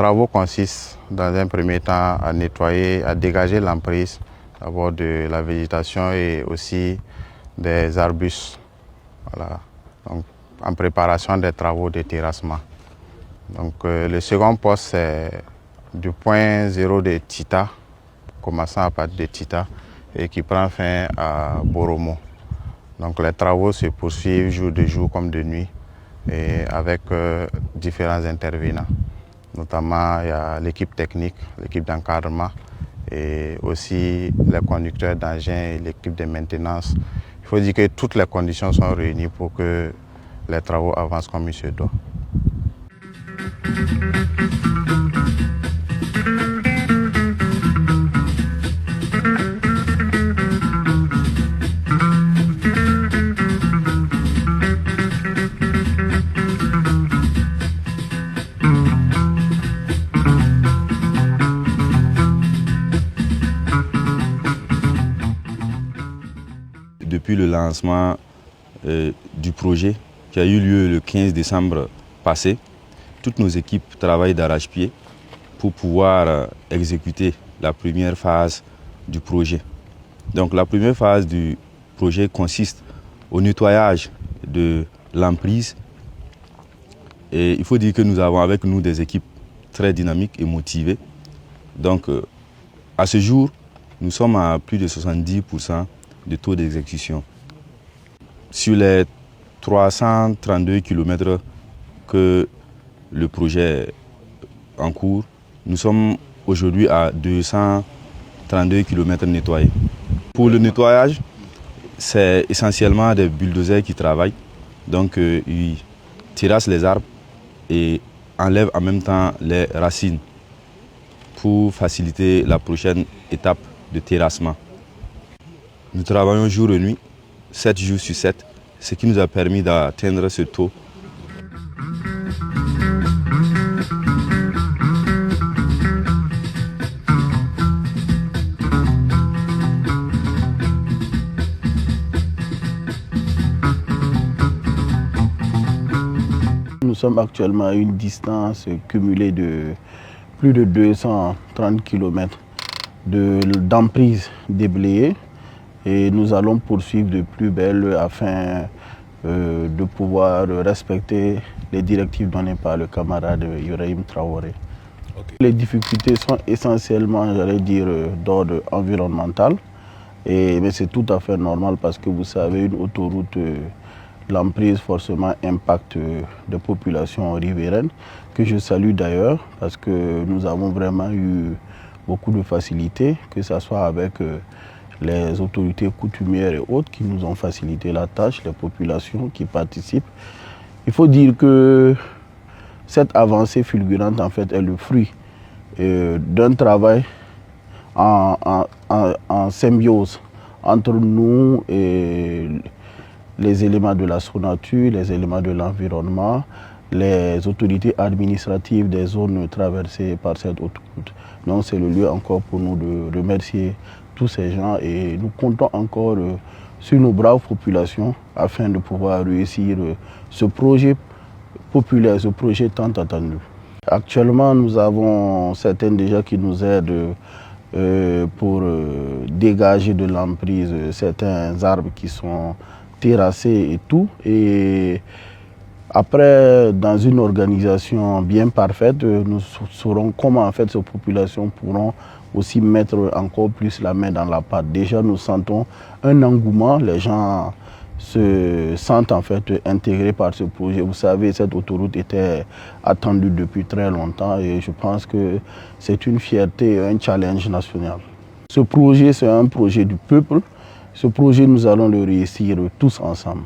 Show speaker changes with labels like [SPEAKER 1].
[SPEAKER 1] travaux consistent dans un premier temps à nettoyer, à dégager l'emprise d'abord de la végétation et aussi des arbustes. Voilà. Donc, en préparation des travaux de terrassement. Donc, le second poste, c'est du point zéro de Tita, commençant à partir de Tita et qui prend fin à Boromo. Donc, les travaux se poursuivent jour de jour comme de nuit et avec différents intervenants. Notamment, il y a l'équipe technique, l'équipe d'encadrement et aussi les conducteurs d'engins et l'équipe de maintenance. Il faut dire que toutes les conditions sont réunies pour que les travaux avancent comme il se doit.
[SPEAKER 2] Depuis le lancement du projet qui a eu lieu le 15 décembre passé, toutes nos équipes travaillent d'arrache-pied pour pouvoir exécuter la première phase du projet. Donc la première phase du projet consiste au nettoyage de l'emprise. Et il faut dire que nous avons avec nous des équipes très dynamiques et motivées. Donc à ce jour, nous sommes à plus de 70% de taux d'exécution. Sur les 332 km que le projet est en cours, nous sommes aujourd'hui à 232 km nettoyés. Pour le nettoyage, c'est essentiellement des bulldozers qui travaillent. Donc ils terrassent les arbres et enlèvent en même temps les racines pour faciliter la prochaine étape de terrassement. Nous travaillons jour et nuit, 7 jours sur 7, ce qui nous a permis d'atteindre ce taux.
[SPEAKER 3] Nous sommes actuellement à une distance cumulée de plus de 230 km d'emprise déblayée. Et nous allons poursuivre de plus belle afin de pouvoir respecter les directives données par le camarade Ibrahim Traoré. Okay. Les difficultés sont essentiellement, j'allais dire, d'ordre environnemental. Mais c'est tout à fait normal parce que vous savez, une autoroute, l'emprise forcément impacte des populations riveraines, que je salue d'ailleurs parce que nous avons vraiment eu beaucoup de facilité, que ce soit avec les autorités coutumières et autres qui nous ont facilité la tâche, les populations qui participent. Il faut dire que cette avancée fulgurante en fait est le fruit d'un travail en symbiose entre nous et les éléments de la SONATU, les éléments de l'environnement, les autorités administratives des zones traversées par cette autoroute. Donc c'est le lieu encore pour nous de remercier tous ces gens et nous comptons encore sur nos braves populations afin de pouvoir réussir ce projet populaire, ce projet tant attendu. Actuellement, nous avons certains déjà qui nous aident pour dégager de l'emprise certains arbres qui sont terrassés et tout. Et après, dans une organisation bien parfaite, nous saurons comment en fait ces populations pourront aussi mettre encore plus la main dans la pâte. Déjà, nous sentons un engouement, les gens se sentent en fait intégrés par ce projet. Vous savez, cette autoroute était attendue depuis très longtemps et je pense que c'est une fierté et un challenge national. Ce projet, c'est un projet du peuple. Ce projet, nous allons le réussir tous ensemble.